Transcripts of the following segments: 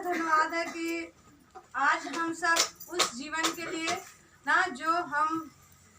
धन्यवाद है कि आज हम सब उस जीवन के लिए ना जो हम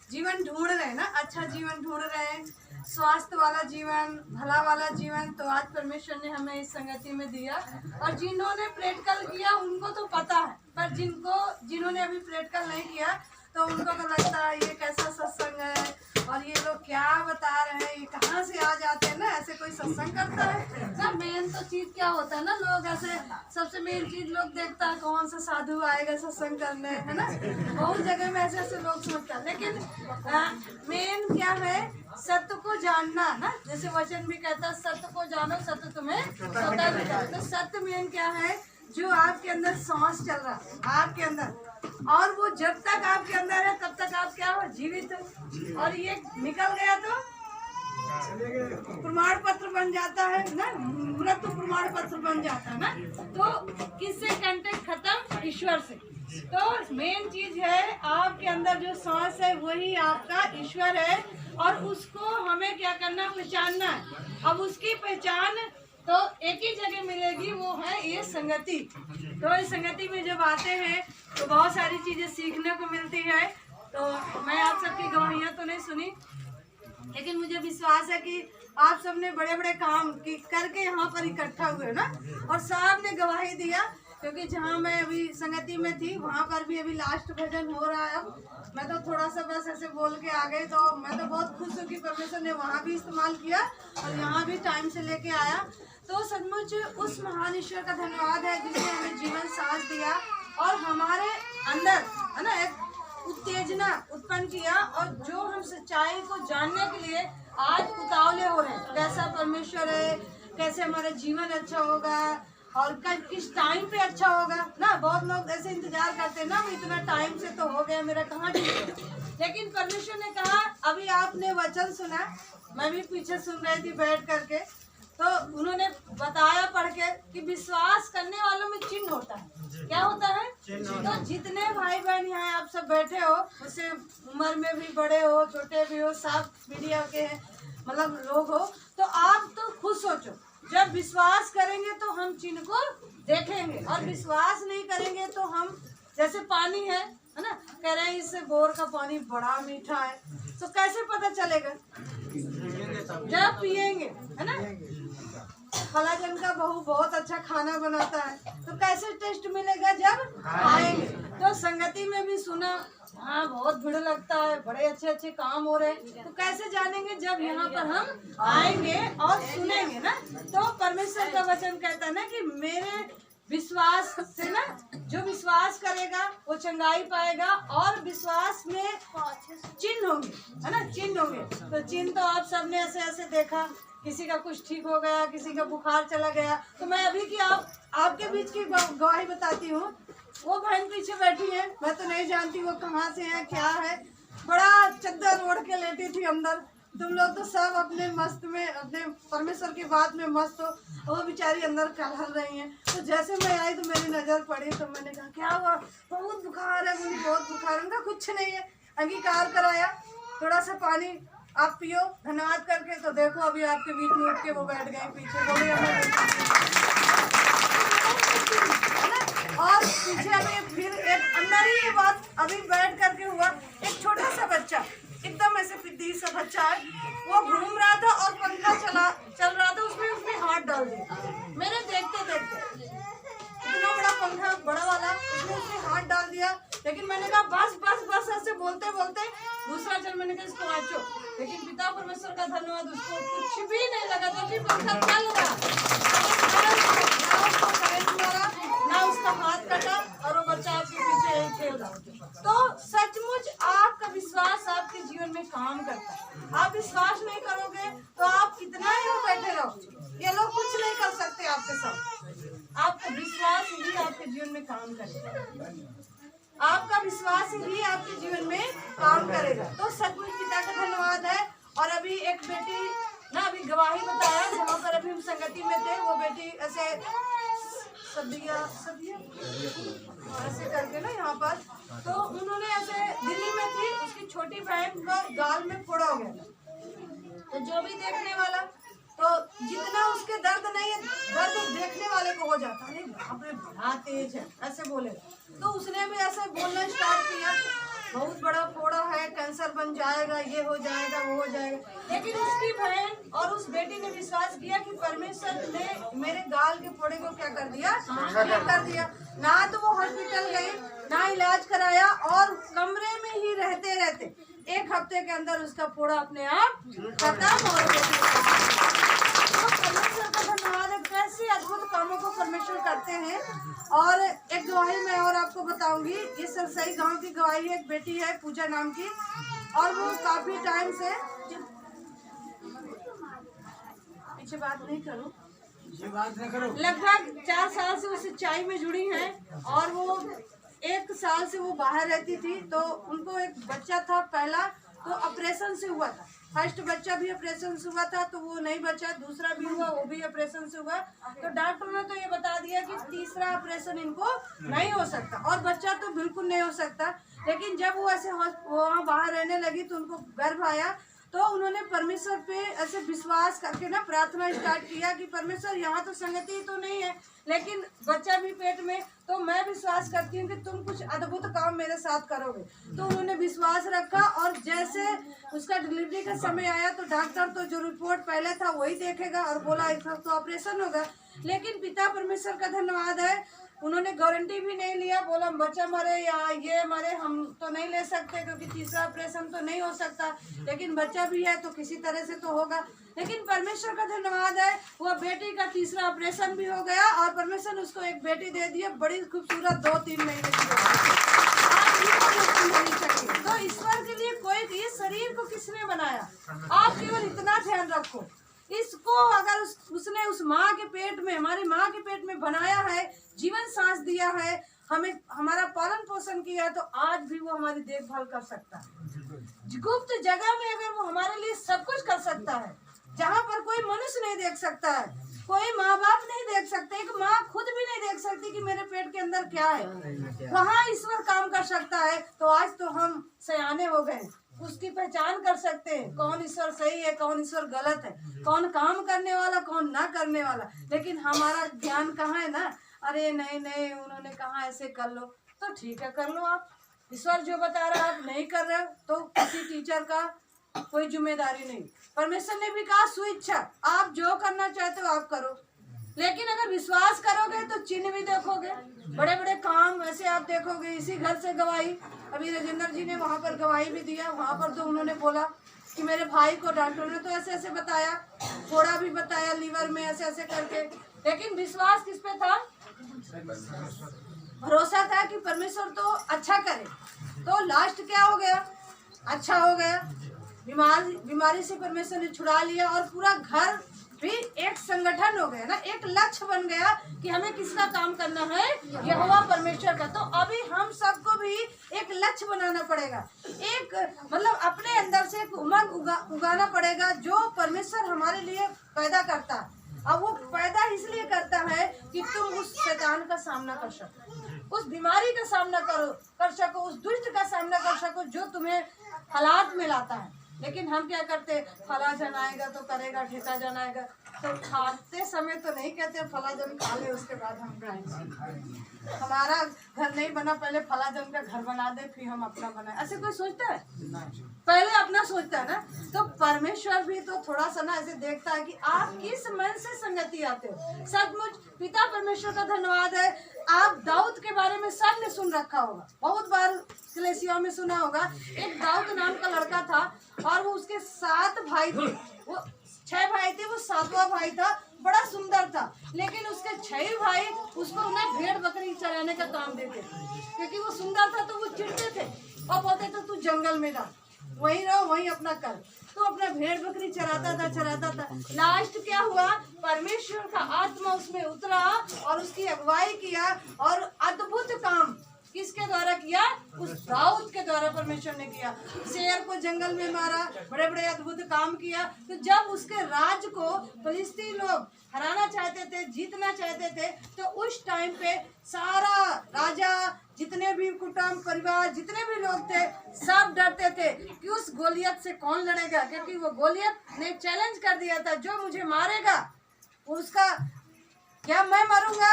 जीवन ढूंढ रहे हैं ना, अच्छा जीवन ढूंढ रहे हैं, स्वास्थ्य वाला जीवन, भला वाला जीवन, तो आज परमेश्वर ने हमें इस संगति में दिया। और जिन्होंने प्रैक्टिकल किया उनको तो पता है, पर जिन्होंने अभी प्रैक्टिकल नहीं किया तो उनको तो लगता है ये कैसा सत्संग है और ये लोग क्या बता रहे हैं, ये कहाँ से आ जाते हैं ना, ऐसे कोई सत्संग करता है ना। मेन तो चीज़ क्या होता है ना, लोग ऐसे सबसे मेन चीज़ लोग देखता है कौन सा साधु आएगा सत्संग करने, है ना। बहुत जगह में ऐसे ऐसे लोग सोचते हैं, लेकिन मेन क्या है, सत्य को जानना ना। जैसे वचन भी कहता है सत्य को जानो सत्य तुम्हें स्वतः भी जानो। तो सत्य मेन क्या है, जो आपके अंदर सांस चल रहा है आपके अंदर, और वो जब तक आपके अंदर है तब तक आप क्या हो, जीवित हो। और ये निकल गया तो प्रमाण पत्र बन जाता है ना, मृत्यु प्रमाण पत्र बन जाता है ना। तो किससे कांटेक्ट खत्म, ईश्वर से। तो मेन चीज है आपके अंदर जो सांस है वही आपका ईश्वर है, और उसको हमें क्या करना, पहचानना है। अब उसकी पहचान तो एक ही जगह मिलेगी, वो है ये संगति। तो इस संगति में जब आते हैं तो बहुत सारी चीजें सीखने को मिलती है। तो मैं आप सबकी गवाहियां तो नहीं सुनी, लेकिन मुझे विश्वास है कि आप सबने बड़े बड़े काम करके यहाँ पर इकट्ठा हुए ना, और सब ने गवाही दिया। क्योंकि जहाँ मैं अभी संगति में थी वहाँ पर भी अभी लास्ट भजन हो रहा है। अब मैं तो थोड़ा सा बस ऐसे बोल के आ गई, तो मैं तो बहुत खुश हूँ कि परमेश्वर ने वहाँ भी इस्तेमाल किया और यहाँ भी टाइम से लेके आया। तो सचमुच उस महान ईश्वर का धन्यवाद है जिसने हमें जीवन सांस दिया और हमारे अंदर है ना एक उत्तेजना उत्पन्न किया, और जो हम सच्चाई को जानने के लिए आज उतावले हो रहे हैं, कैसा परमेश्वर है, कैसे हमारा जीवन अच्छा होगा और कल किस टाइम पे अच्छा होगा ना। बहुत लोग ऐसे इंतजार करते हैं ना, इतना टाइम से तो हो गया, मेरा कहाँ ठीक है। लेकिन परमेश्वर ने कहा, अभी आपने वचन सुना, मैं भी पीछे सुन रही थी बैठ करके, तो उन्होंने बताया पढ़ के कि विश्वास करने वालों में चिन्ह होता है। क्या होता है? तो जितने भाई बहन यहाँ आप सब बैठे हो, उससे उम्र में भी बड़े हो, छोटे भी हो, सब मीडिया के मतलब लोग हो, तो आप तो खुद सोचो, जब विश्वास करेंगे तो हम चिन्ह को देखेंगे, और विश्वास नहीं करेंगे तो हम, जैसे पानी है ना, कह रहे हैं इससे बोर का पानी बड़ा मीठा है, तो कैसे पता चलेगा? जब पिएंगे, है ना। फला जन का बहू बहुत अच्छा खाना बनाता है, तो कैसे टेस्ट मिलेगा? जब खाएंगे। तो संगति में भी सुना, हाँ बहुत भीड़ लगता है, बड़े अच्छे अच्छे काम हो रहे हैं, तो कैसे जानेंगे? जब यहाँ पर हम आएंगे और सुनेंगे ना। तो परमेश्वर का वचन कहता है ना कि मेरे विश्वास से ना, जो विश्वास करेगा वो चंगाई पाएगा, और विश्वास में चिन्ह होंगे, है ना, चिन्ह होंगे। तो चिन्ह तो आप सबने ऐसे ऐसे देखा, किसी का कुछ ठीक हो गया, किसी का बुखार चला गया। तो मैं अभी की आपके बीच की गवाही बताती हूँ। वो बहन पीछे बैठी है, मैं तो नहीं जानती वो कहाँ से है, क्या है, बड़ा चद्दर ओढ़ के लेटी थी अंदर। तुम लोग तो सब अपने मस्त में, अपने परमेश्वर की बात में मस्त हो, वो बेचारी अंदर टहल रही हैं। तो जैसे मैं आई तो मेरी नज़र पड़ी, तो मैंने कहा क्या हुआ? बहुत बुखार है, मुझे बहुत बुखार है। उनका कुछ नहीं है, अंगीकार कराया, थोड़ा सा पानी आप पियो धन्यवाद करके, तो देखो अभी आपके बीच में उठ के वो बैठ गए पीछे, बोले और पीछे अभी फिर एक अंदर ही ये बात अभी बैठ करके हुआ। एक छोटा सा बच्चा, एकदम ऐसे पिद्दी सा बच्चा है, वो घूम रहा था और पंखा चल रहा था, उसमें उसने हाथ डाल दिया। मैंने देखते देखते इतना बड़ा पंखा बड़ा वाला, उसने हाथ डाल दिया। लेकिन मैंने कहा बस बस बस, ऐसे बोलते बोलते दूसरा चल, मैंने कहा इसको आंचो। लेकिन पिता परमेश्वर का धन्यवाद, उसको कुछ भी नहीं लगा, क्योंकि पंखा चल रहा, ना उसको करंट मारा, ना उसका हाथ कटा, और वो बच्चा आपके पीछे यही खेल रहा। तो सचमुच आपका विश्वास आपके जीवन में काम करता है। आप विश्वास नहीं करोगे तो आप कितना ही बैठे रहो, ये लोग कुछ नहीं कर सकते आपके साथ। आपका विश्वास ही आपके जीवन में काम करेगा, आपका विश्वास ही आपके जीवन में काम करेगा। तो सचमुच पिता का धन्यवाद है। और अभी एक बेटी ना, अभी गवाही बताया, जहाँ पर अभी हम संगति में थे, वो बेटी ऐसे सदिया ऐसे करके ना यहाँ पर, तो उन्होंने ऐसे दिल्ली में थी, उसकी छोटी बहन का गाल में फोड़ा हो गया था। तो जो भी देखने वाला, तो जितना उसके दर्द नहीं है, दर्द देखने वाले को को हो जाता है, बाप रे बड़ा तेज है, ऐसे बोले। तो उसने भी ऐसे बोलना स्टार्ट किया, बहुत बड़ा फोड़ा है, कैंसर बन जाएगा, ये हो जाएगा, वो हो जाएगा। लेकिन उसकी बहन और उस बेटी ने विश्वास किया कि परमेश्वर ने मेरे गाल के फोड़े को क्या कर दिया, ठीक कर दिया। ना तो वो हॉस्पिटल गई, ना इलाज कराया, और कमरे में ही रहते रहते 1 हफ्ते के अंदर उसका फोड़ा अपने आप खत्म हो गया। तो परमेश्वर का धन्यवाद है, कैसे अद्भुत कामों को परमेश्वर करते हैं। और एक गवाही मैं और आपको बताऊंगी, ये सरसई गांव की गवाही है। एक बेटी है पूजा नाम की, और वो काफी टाइम से, पीछे बात नहीं करो, लगभग 4 साल से वो सच्चाई में जुड़ी हैं। और वो 1 साल से वो बाहर रहती थी। तो उनको एक बच्चा था पहला, तो ऑपरेशन से हुआ था। फर्स्ट बच्चा भी ऑपरेशन से हुआ था, तो वो नहीं बचा। दूसरा भी हुआ, वो भी ऑपरेशन से हुआ। तो डॉक्टर ने तो ये बता दिया कि तीसरा ऑपरेशन इनको नहीं हो सकता, और बच्चा तो बिल्कुल नहीं हो सकता। लेकिन जब वो ऐसे वहाँ बाहर रहने लगी तो उनको गर्व आया। तो उन्होंने परमेश्वर पे ऐसे विश्वास करके ना प्रार्थना स्टार्ट किया कि परमेश्वर यहाँ तो संगति तो नहीं है, लेकिन बच्चा भी पेट में, तो मैं विश्वास करती हूँ कि तुम कुछ अद्भुत काम मेरे साथ करोगे। तो उन्होंने विश्वास रखा, और जैसे उसका डिलीवरी का समय आया तो डॉक्टर तो जो रिपोर्ट पहले था वही देखेगा, और बोला इसका तो ऑपरेशन होगा। लेकिन पिता परमेश्वर का धन्यवाद है, उन्होंने गारंटी भी नहीं लिया। बोला बच्चा मरे या ये मरे हम तो नहीं ले सकते, क्योंकि तीसरा ऑपरेशन तो नहीं हो सकता, लेकिन बच्चा भी है तो किसी तरह से तो होगा। लेकिन परमेश्वर का धन्यवाद है, वो बेटी का तीसरा ऑपरेशन भी हो गया, और परमेश्वर ने उसको एक बेटी दे दी, बड़ी खूबसूरत 2-3 महीने की। तो ईश्वर के लिए कोई, ये शरीर को किसने बनाया? आप केवल इतना ध्यान रखो, इसको अगर उसने उस माँ के पेट में, हमारी माँ के पेट में बनाया है, जीवन सांस दिया है, हमें हमारा पालन पोषण किया है, तो आज भी वो हमारी देखभाल कर सकता है। गुप्त जगह में अगर वो हमारे लिए सब कुछ कर सकता है, जहाँ पर कोई मनुष्य नहीं देख सकता है, कोई माँ बाप नहीं देख सकते, एक माँ खुद भी नहीं देख सकती कि मेरे पेट के अंदर क्या है, वहाँ ईश्वर काम कर सकता है। तो आज तो हम सयाने हो गए, उसकी पहचान कर सकते हैं, कौन ईश्वर सही है, कौन ईश्वर गलत है, कौन काम करने वाला, कौन ना करने वाला। लेकिन हमारा ध्यान कहाँ है ना, अरे नहीं नहीं उन्होंने कहा ऐसे कर लो, तो ठीक है कर लो आप। ईश्वर जो बता रहा है आप नहीं कर रहे हो, तो किसी टीचर का कोई जिम्मेदारी नहीं। परमेश्वर ने भी कहा स्वेच्छा, आप जो करना चाहते हो आप करो, लेकिन अगर विश्वास करोगे तो चिन्ह भी देखोगे, बड़े बड़े काम ऐसे आप देखोगे। इसी घर से गवाही, अभी राजेंद्र जी ने वहाँ पर गवाही भी दिया। वहाँ पर तो उन्होंने बोला कि मेरे भाई को डॉक्टर ने तो ऐसे ऐसे बताया, फोड़ा भी बताया लीवर में ऐसे ऐसे करके, लेकिन विश्वास किस पे था? भरोसा था कि परमेश्वर तो अच्छा करे। तो लास्ट क्या हो गया? अच्छा हो गया, बीमारी से परमेश्वर ने छुड़ा लिया, और पूरा घर भी एक संगठन हो गया ना, एक लक्ष्य बन गया कि हमें किसका काम करना है, यहोवा परमेश्वर का। तो अभी हम सबको भी एक लक्ष्य बनाना पड़ेगा, एक मतलब अपने अंदर से एक उमंग उगाना पड़ेगा, जो परमेश्वर हमारे लिए पैदा करता है। अब वो पैदा इसलिए करता है कि तुम उस शैतान का सामना कर सको, उस बीमारी का सामना कर सको, उस दुष्ट का सामना कर सको जो तुम्हें हालात में लाता है। लेकिन हम क्या करते, फला जन आएगा तो करेगा, ठेका जन आएगा, तो खाते समय तो नहीं कहते फला जन खा ले उसके बाद हम खाएंगे। हमारा घर नहीं बना, पहले फला जन का घर बना दे फिर हम अपना बनाए, ऐसे कोई सोचता है? पहले अपना सोचता है ना। तो परमेश्वर भी तो थोड़ा सा ना ऐसे देखता है कि आप किस मन से संगति आते हो। सचमुच पिता परमेश्वर का धन्यवाद है। आप दाऊद के बारे में सबने सुन रखा होगा, बहुत बार कलीसिया में सुना होगा। एक दाऊद नाम का लड़का था, और वो उसके 7 भाई थे, वो 6 भाई थे, वो 7वां भाई था, बड़ा सुंदर था। लेकिन उसके 6 भाई उसको ना भेड़ बकरी चराने का काम देते थे, क्योंकि वो सुंदर था। तो वो चिढ़ते थे और बोलते थे तू जंगल में रह, वहीं रहो, वहीं अपना कर। तो अपना भेड़ बकरी चराता था। लास्ट क्या हुआ, परमेश्वर का आत्मा उसमें उतरा और उसकी अगुवाई किया, और अद्भुत काम किसके द्वारा किया? उस दाऊद के द्वारा परमेश्वर ने किया। शेर को जंगल में मारा, बड़े बड़े अद्भुत काम किया। तो जब उसके राज को फिलिस्ती लोग हराना चाहते थे, जीतना चाहते थे, तो उस टाइम पे सारा राजा, जितने भी कुटुंब परिवार, जितने भी लोग थे, सब डरते थे कि उस गोलियत से कौन लड़ेगा, क्योंकि वो गोलियत ने चैलेंज कर दिया था जो मुझे मारेगा उसका क्या मैं मरूंगा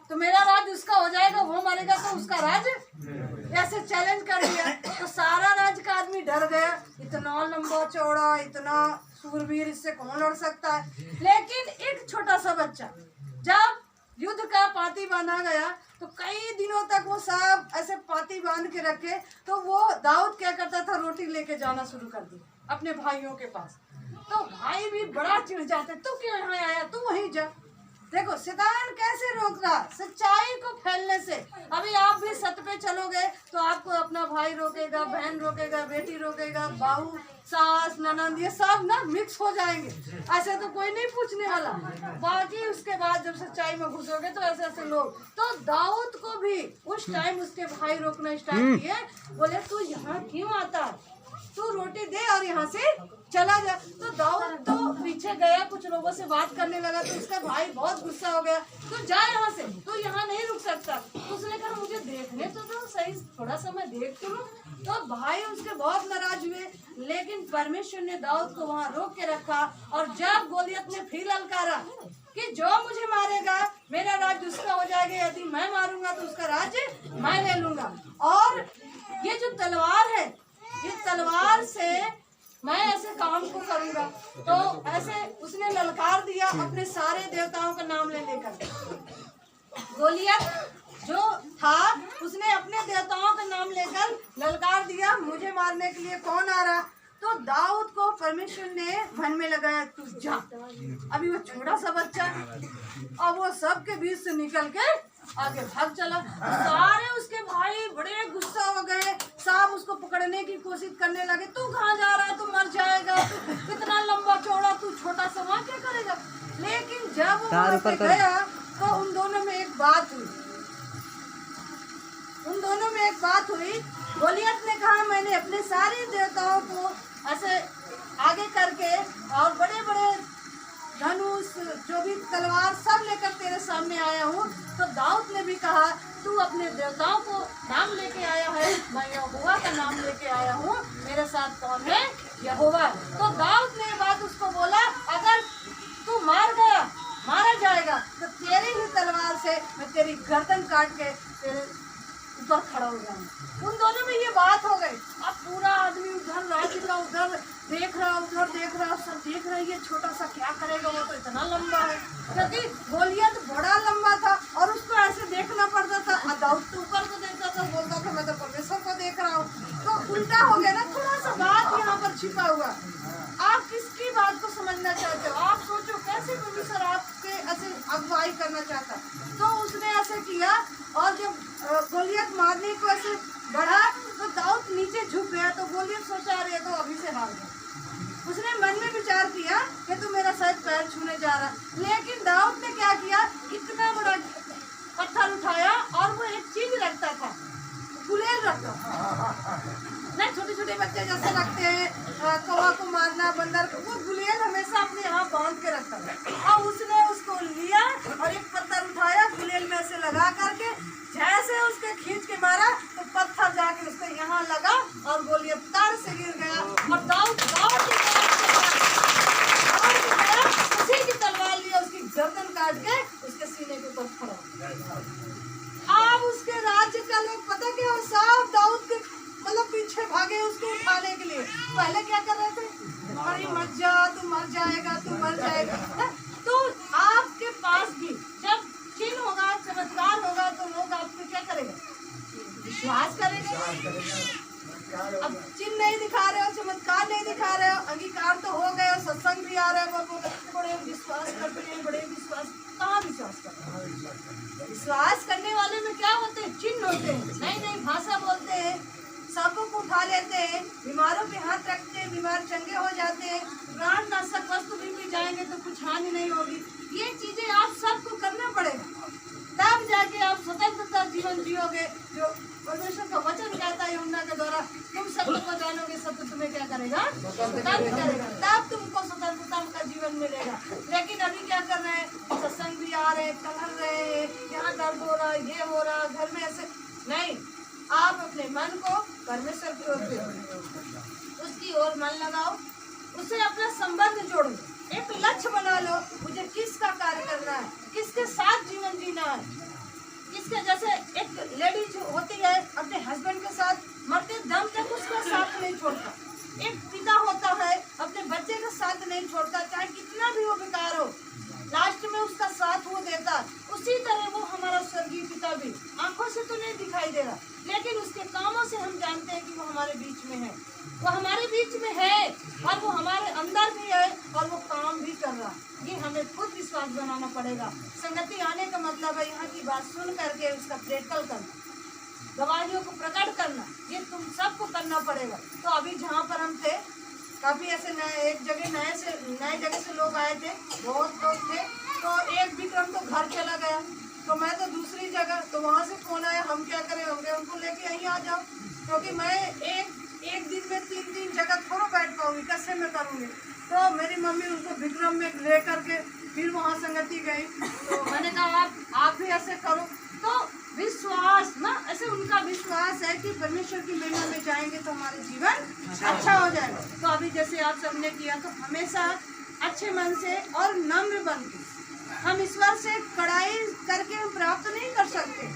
तो मेरा राज उसका हो जाएगा, वो मरेगा तो उसका राज? ऐसे चैलेंज कर दिया तो सारा राज का आदमी डर गया, इतना लंबा चौड़ा, इतना सूरवीर, इससे कौन लड़ सकता है। लेकिन एक छोटा सा बच्चा, जब युद्ध का पाती बांधा गया तो कई दिनों तक वो सब ऐसे पाती बांध के रखे, तो वो दाऊद क्या करता था, रोटी लेके जाना शुरू कर दिया अपने भाइयों के पास। तो भाई भी बड़ा चिढ़ जाते, तू क्यों यहाँ आया, तू वहीं जा। देखो शैतान कैसे रोक रहा, सच्चाई को फैलने से। अभी आप भी सत्य पे चलोगे तो आपको अपना भाई रोकेगा, बहन रोकेगा, बेटी रोकेगा, बहू, सास, ननद, ये सब ना मिक्स हो जाएंगे। ऐसे तो कोई नहीं पूछने वाला। बाकी उसके बाद जब सच्चाई में घुसोगे तो ऐसे ऐसे लोग। तो दाऊद को भी उस टाइम उसके भाई रोकना स्टार्ट किए, बोले तू यहाँ क्यों आता है, तू रोटी दे और यहाँ से चला जा। तो दाऊद तो पीछे गया, कुछ लोगों से बात करने लगा, तो उसका भाई बहुत गुस्सा हो गया, तू जा यहाँ से, तू यहाँ नहीं रुक सकता। उसने कहा मुझे देखने तो दो सही, थोड़ा समय देख तो लो। तो भाई उसके बहुत नाराज हुए, लेकिन परमेश्वर ने दाऊद को वहाँ रोक के रखा। और जब गोलियत ने फिर ललकारा कि जो मुझे मारेगा मेरा राज उसका हो जाएगा, यदि मैं मारूंगा तो उसका राज्य मैं ले लूंगा। और ये जो तलवार है, इस तलवार से मैं ऐसे काम को करूंगा। तो ऐसे उसने ललकार दिया अपने सारे देवताओं का नाम ले लेकर। गोलियत जो था उसने अपने देवताओं का नाम लेकर ललकार दिया, मुझे मारने के लिए कौन आ रहा। तो दाऊद को परमेश्वर ने मन में लगाया, तू जा। अभी वो छोटा सा बच्चा, अब वो सबके बीच से निकल के आगे भाग चला। सारे उसके भाई बड़े गुस्सा हो गए, सब उसको पकड़ने की कोशिश करने लगे, तू कहाँ जा रहा है, तू मर जाएगा, तू इतना लंबा चौड़ा, तू छोटा सा, वहाँ क्या करेगा। लेकिन जब वो वहाँ पे गया तो उन दोनों में एक बात हुई। गोलियत ने कहा मैंने अपने सारे देवताओं को ऐसे आगे करके और बड़े बड़े धनुष, जो भी तलवार सब लेकर तेरे सामने आया हूँ। तो दाऊद ने भी कहा तू अपने देवताओं को नाम लेके आया है, मैं यहोवा का नाम लेके आया हूँ, मेरे साथ कौन है, यहोवा। तो दाऊद ने ये बात उसको बोला, अगर तू मारा जाएगा तो तेरी ही तलवार से मैं तेरी गर्दन काट के तेरे ऊपर खड़ा हो जाऊंगा। उन दोनों में ये बात हो गई। अब पूरा आदमी उधर राज्य का उधर देख रहा, उधर देख रहा, सब देख रहा, ये छोटा सा क्या करेगा, वो तो इतना लंबा है। क्योंकि गोलियत बड़ा लंबा था और उसको ऐसे देखना पड़ता था। दाऊद तो ऊपर को देखता था, बोलता था मैं तो परमेश्वर को देख रहा हूँ। तो उल्टा हो गया ना, थोड़ा सा बात यहाँ पर छिपा हुआ। आप किसकी बात को समझना चाहते हो, आप सोचो कैसे परमेश्वर आपके ऐसे अगुवाई करना चाहता। तो उसने ऐसे किया और जब गोलियत मारने को ऐसे बढ़ा तो दाऊद नीचे झुक गया। तो गोलियत सोचा रहे तो अभी से हार गया। उसने मन में विचार किया कि तू मेरा शायद पैर छूने जा रहा। लेकिन दाऊद ने क्या किया, इतना बड़ा पत्थर उठाया और वो एक चीज रखता था, गुलेल रखता था ना, छोटे छोटे बच्चे जैसे रखते हैं कौवा को मारना, बंदर को, वो गुलेल हमेशा अपने यहाँ बांध के रखता था। और उसने उसको लिया और एक पत्थर उठाया, गुलेल में से लगा करके जैसे उसके खींच के मारा तो पत्थर जाके उसको यहाँ लगा और गोलियत तार से गिर गया। और दाऊद उसी की तलवार लिया, उसकी गर्दन काट के उसके सीने के ऊपर खड़ा। अब उसके राज्य का लोग पता क्या, सब दाऊद के मतलब पीछे भागे उसको उठाने के लिए। पहले क्या कर रहे थे, अरे मत जा, तू मर जाएगा, तू मर जाएगा। तो आपके पास भी जब चिन्ह होगा, चमत्कार होगा, तो लोग आपको क्या करेंगे, विश्वास करेंगे। अब चिन्ह नहीं दिखा रहे हो, चमत्कार नहीं दिखा रहे हो, अंगीकार तो हो गए, सत्संग भी आ रहे हो, बड़े विश्वास करते हैं, बड़े विश्वास, कहाँ विश्वास करते हैं। विश्वास करने वाले में क्या होते हैं, चिन्ह होते हैं, नई नई भाषा बोलते हैं, सांपों को उठा लेते हैं, बीमारों पे हाथ रखते हैं, बीमार चंगे हो जाते हैं, प्राण नाशक वस्तु भी जाएंगे तो कुछ हानि नहीं होगी। ये चीजें आप सबको करना पड़ेगा, तब जाके आप स्वतंत्रता जीवन जियोगे। जो परमेश्वर का वचन कहता है यूहन्ना के द्वारा, तुम सत्य को जानोगे, सत्य तुम्हें क्या करेगा, स्वतंत्र करेगा, तब तुमको स्वतंत्रता का जीवन मिलेगा। लेकिन अभी क्या कर रहे हैं, सत्संग भी आ रहे, टहल रहे, यहाँ दर्द हो रहा, ये हो रहा, घर में ऐसे नहीं। आप अपने मन को परमेश्वर की ओर फेरो, उसकी ओर मन लगाओ, उससे अपना संबंध जोड़ो। एक लक्ष्य बना लो, मुझे किसका कार्य करना है, किसके साथ जीवन जीना है, किसके जैसे एक लेडीज होती है अपने हस्बैंड के साथ मरते दम तक उसका साथ नहीं छोड़ता, एक पिता होता है अपने बच्चे का साथ नहीं छोड़ता, चाहे कितना भी वो बेकार हो, लास्ट में उसका साथ वो देता। उसी तरह वो हमारा स्वर्गीय पिता भी आंखों से तो नहीं दिखाई दे रहा, लेकिन उसके कामों से हम जानते हैं कि वो हमारे बीच में है, वो हमारे बीच में है और वो हमारे अंदर भी है और वो काम भी कर रहा है। ये हमें खुद विश्वास बनाना पड़ेगा। संगति आने का मतलब है यहाँ की बात सुन करके उसका प्रैक्टिकल करना, गवाहियों को प्रकट करना, ये तुम सबको करना पड़ेगा। तो अभी जहाँ पर हम थे काफ़ी ऐसे एक जगह नए जगह से लोग आए थे, बहुत लोग थे, तो एक विक्रम तो घर चला गया, तो मैं तो दूसरी जगह, तो वहाँ से फोन आया हम क्या करें होंगे, उनको लेके यहीं आ जाओ, क्योंकि मैं एक दिन में 3 जगह थोड़ा बैठ पाऊंगी, कैसे मैं करूँगी। तो मेरी मम्मी उनको विक्रम में ले करके फिर वहाँ संगति गई, तो मैंने कहा आप भी ऐसे करो। तो विश्वास ना, ऐसे उनका विश्वास है कि परमेश्वर की महिमा में जाएंगे तो हमारे जीवन अच्छा हो जाएगा। तो अभी जैसे आप सबने किया, तो हमेशा अच्छे मन से और नम्र बन के हम ईश्वर से कड़ाई करके हम प्राप्त नहीं कर सकते।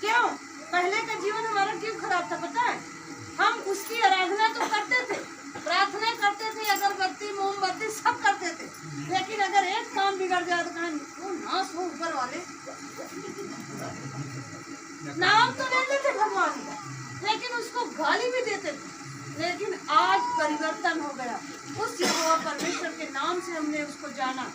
क्यों? पहले का जीवन हमारा क्यों खराब था पता है? हम उसकी आराधना तो करते थे, प्रार्थना करते थे, अगरबत्ती मोमबत्ती सब करते थे, लेकिन अगर एक काम बिगड़ जाए तो कहा नाश हो ऊपर वाले, नाम तो लेते थे भगवान का, लेकिन उसको गाली भी देते थे। लेकिन आज परिवर्तन हो गया, उस यहोवा परमेश्वर के नाम से हमने उसको जाना।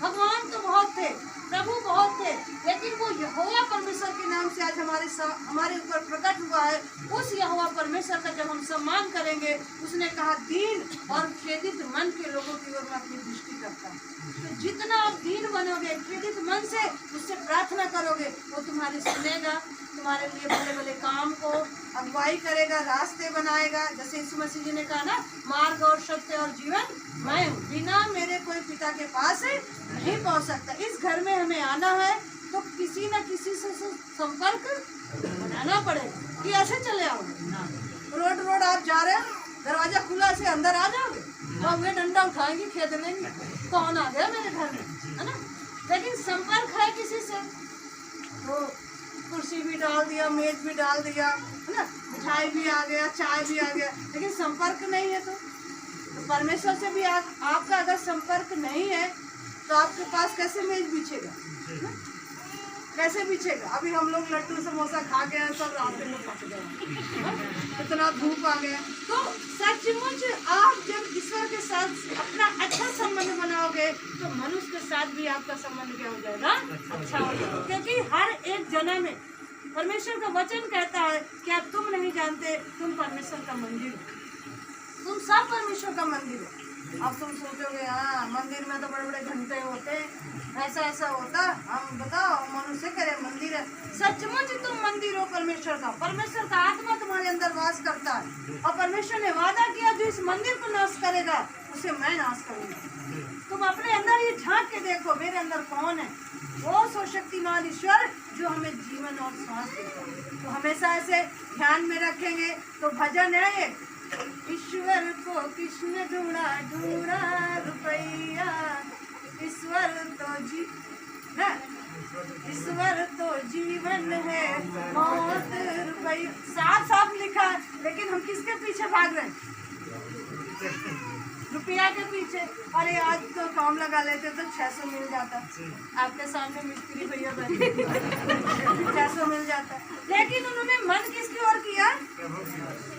भगवान तो बहुत थे, प्रभु बहुत थे, लेकिन वो यहोवा परमेश्वर के नाम से आज हमारे ऊपर प्रकट हुआ है। उस यहोवा परमेश्वर का जब हम सम्मान करेंगे, उसने कहा दीन और खेदित मन के लोगों की ओर मैं अपनी दृष्टि करता हूँ। तो जितना आप दीन बनोगे, खेदित मन से उससे प्रार्थना करोगे, वो तुम्हारी सुनेगा, तुम्हारे लिए भले भले काम को अगुवाई करेगा, रास्ते बनाएगा। जैसे यीशु मसीह जी ने कहा ना, मार्ग और सत्य और जीवन मैं हूँ, बिना मेरे कोई पिता के पास नहीं पहुँच सकता। इस घर में हमें आना है तो किसी न किसी से संपर्क बनाना पड़ेगा कि ऐसे चले आओगे। रोड आप जा रहे हो, दरवाजा खुला से अंदर आ जाओगे, तो वे डंडा उठाएंगे, खेद लेंगे, कौन आ गया मेरे घर में, है ना। लेकिन संपर्क है किसी से, तो कुर्सी भी डाल दिया, मेज भी डाल दिया, है ना, मिठाई भी आ गया, चाय भी आ गया, लेकिन संपर्क नहीं है। तो परमेश्वर से भी आपका अगर संपर्क नहीं है तो आपके पास कैसे मेज बिछेगा, कैसे बिछेगा। अभी हम लोग लड्डू समोसा खा गए, सब रास्ते में फंस गए, इतना धूप आ गया। तो सचमुच आप जब ईश्वर के साथ अपना अच्छा संबंध बनाओगे तो मनुष्य के साथ भी आपका संबंध क्या हो जाएगा, अच्छा हो जाएगा। क्योंकि हर एक जन्म में परमेश्वर का वचन कहता है क्या तुम नहीं जानते तुम परमेश्वर का मंदिर हो, तुम सब परमेश्वर का मंदिर हो। अब तुम सोचोगे हाँ मंदिर में तो बड़े बड़े घंटे होते, ऐसा होता, हम बताओ मनुष्य करे मंदिर है। सचमुच तुम मंदिर हो परमेश्वर का, परमेश्वर का आत्मा तुम्हारे अंदर वास करता है, और परमेश्वर ने वादा किया जो इस मंदिर को नाश करेगा उसे मैं नाश करूंगा। तुम अपने अंदर ये झांक के देखो मेरे अंदर कौन है, वो सर्वशक्तिमान ईश्वर जो हमें जीवन और सांस देता है। तो हमेशा ऐसे ध्यान में रखेंगे। तो भजन है एक, ईश्वर को कृष्ण ढूंढा रुपैया, ईश्वर तो जीवन है, मौत रुपैया, साफ लिखा, लेकिन हम किसके पीछे भाग रहे हैं? रुपया के पीछे। अरे आज तो काम लगा लेते तो 600 मिल जाता, आपके सामने मिस्त्री भैया बैठे 600 मिल जाता, लेकिन उन्होंने मन किसकी ओर किया,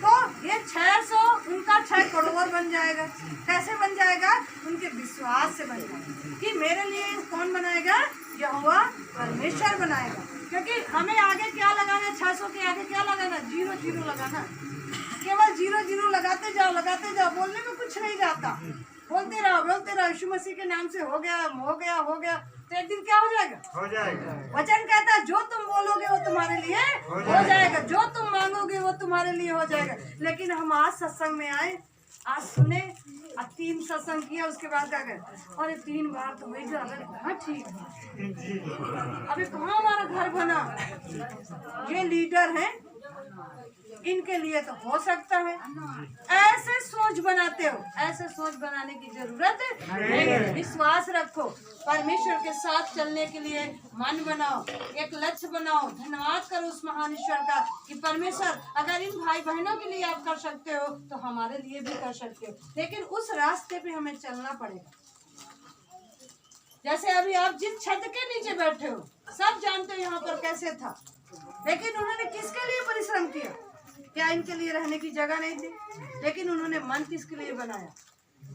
तो ये 600 उनका 6 करोड़ बन जाएगा। कैसे बन जाएगा? उनके विश्वास से बन जाएगा कि मेरे लिए कौन बनाएगा, यहोवा परमेश्वर बनाएगा। क्योंकि हमें आगे क्या लगाना, 600 के आगे क्या लगाना, 0 लगाना, केवल 0 लगाते जाओ, बोलने में कुछ नहीं जाता, बोलते रहो। यीशु मसीह के नाम से हो गया, तो एक दिन क्या हो जाएगा? वचन कहता है जो तुम बोलोगे वो तुम्हारे लिए हो जाएगा, जो तुम मांगोगे वो तुम्हारे लिए हो जाएगा। लेकिन हम आज सत्संग में आए, आज सुने, अब 3 सत्संग किया, उसके बाद क्या गए, अरे 3 बार तो वही हाँ ठीक है, अभी कहाँ हमारा घर बना। ये लीडर है, इनके लिए तो हो सकता है। ऐसे सोच बनाते हो, ऐसे सोच बनाने की जरूरत नहीं। विश्वास रखो, परमेश्वर के साथ चलने के लिए मन बनाओ, एक लक्ष्य बनाओ। धन्यवाद करो उस महान ईश्वर का कि परमेश्वर अगर इन भाई बहनों के लिए आप कर सकते हो तो हमारे लिए भी कर सकते हो, लेकिन उस रास्ते पे हमें चलना पड़ेगा। जैसे अभी आप जिस छत के नीचे बैठे हो, सब जानते हो यहाँ पर कैसे था, लेकिन उन्होंने किसके लिए परिश्रम किया? क्या इनके लिए रहने की जगह नहीं थी? लेकिन उन्होंने मन किसके लिए बनाया?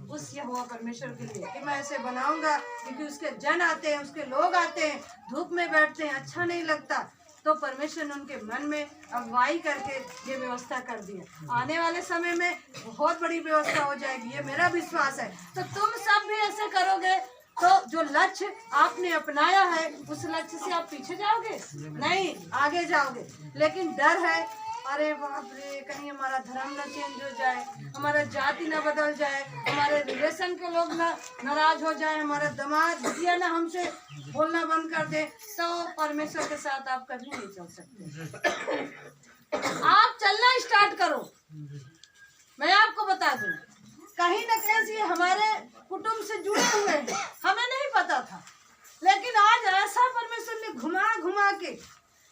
उस यहोवा परमेश्वर के लिए कि मैं ऐसे बनाऊंगा, क्योंकि उसके जन आते हैं, उसके लोग आते हैं, धूप में बैठते हैं, अच्छा नहीं लगता। तो परमेश्वर ने उनके मन में अगुवाई करके ये व्यवस्था कर दी है। आने वाले समय में बहुत बड़ी व्यवस्था हो जाएगी, ये मेरा विश्वास है। तो तुम सब भी ऐसे करोगे तो जो लक्ष्य आपने अपनाया है उस लक्ष्य से आप पीछे जाओगे नहीं, आगे जाओगे। लेकिन डर है, अरे बाप रे, कहीं हमारा धर्म न चेंज हो जाए, हमारा जाति न बदल जाए, हमारे रिलेशन के लोग ना नाराज हो जाए, हमारा दामाद भैया ना हमसे बोलना बंद कर दे, तो परमेश्वर के साथ आप कभी नहीं चल सकते। आप चलना स्टार्ट करो। मैं आपको बता दूं, कहीं न कहीं से हमारे कुटुंब से जुड़े हुए हैं, हमें नहीं पता था, लेकिन आज ऐसा परमेश्वर ने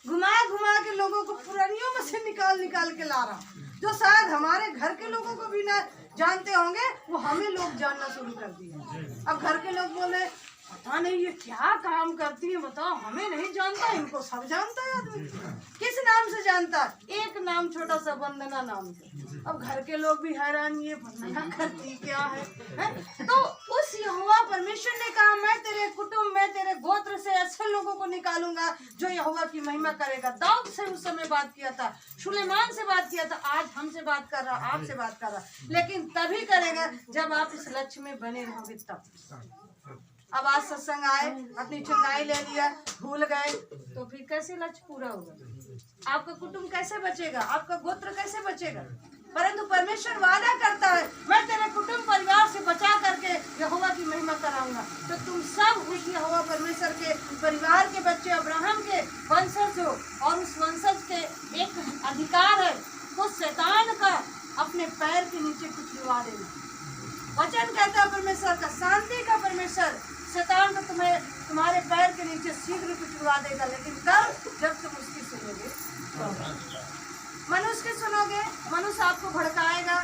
घुमा के लोगों को पुरानियों में से निकाल के ला रहा, जो शायद हमारे घर के लोगों को भी ना जानते होंगे, वो हमें लोग जानना शुरू कर दिए। अब घर के लोग बोले पता नहीं ये क्या काम करती है, बताओ, हमें नहीं जानता, इनको सब जानता है। आदमी किस नाम से जानता? एक नाम छोटा सा, वंदना नाम से। अब घर के लोग भी हैरान, ये वंदना करती क्या है? तो उस यहोवा परमेश्वर ने कहा मैं तेरे कुटुंब में, तेरे गोत्र से ऐसे लोगों को निकालूंगा जो यहोवा की महिमा करेगा। दाऊद से उस समय बात किया था, सुलेमान से बात किया था, आज हमसे बात कर रहा, आपसे बात कर रहा, लेकिन तभी करेगा जब आप इस लक्ष्य में बने रहोगे तब। अब आज सत्संग आए, अपनी चंगाई ले लिया, भूल गए, तो फिर कैसे लक्ष्य पूरा होगा? आपका कुटुंब कैसे बचेगा? आपका गोत्र कैसे बचेगा? परंतु परमेश्वर वादा करता है मैं तेरे कुटुंब परिवार से बचा करके यहोवा की महिमा कराऊंगा। तो तुम सब उस यहोवा परमेश्वर के परिवार के बच्चे, अब्राहम के वंशज हो, और उस वंशज के एक अधिकार है उस शैतान का अपने पैर के नीचे कुचलवा देना। वचन कहता है परमेश्वर का, शांति का परमेश्वर शैतान को तुम्हारे पैर के नीचे शीघ्र कुचलवा देगा, लेकिन कब? जब तुम उसकी सुनोगे। मनुष्य की सुनोगे, मनुष्य आपको भड़काएगा।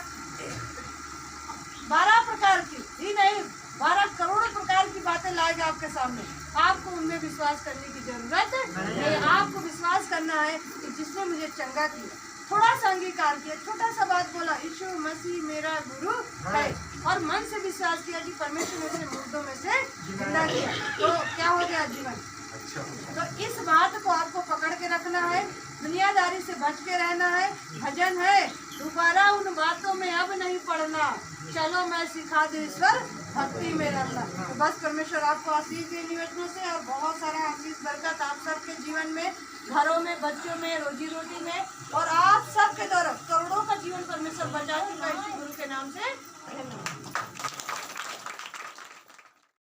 12 प्रकार की ही नहीं, 12 करोड़ प्रकार की बातें लाएगा आपके सामने। आपको उनमें विश्वास करने की जरूरत है। आपको विश्वास करना है कि जिसने मुझे चंगा किया, थोड़ा सा अंगीकार किया, छोटा सा बात बोला, यीशु मसीह मेरा गुरु है, और मन से विश्वास किया कि परमेश्वर ने उसे मुर्दों में से जिंदा किया, तो क्या हो गया? जीवन। तो इस बात को आपको पकड़ के रखना है, दुनियादारी से बच के रहना है। भजन है, दोबारा उन बातों में अब नहीं पड़ना, चलो मैं सिखा दूं ईश्वर भक्ति में रहना। तो बस परमेश्वर आपको आशीष दे निवेदनों से, और बहुत सारा आशीष बरकत आप सबके जीवन में, घरों में, बच्चों में, रोजी रोटी में, और आप सबके द्वारा करोड़ों का जीवन परमेश्वर बचा चुका है, गुरु के नाम से। धन्यवाद।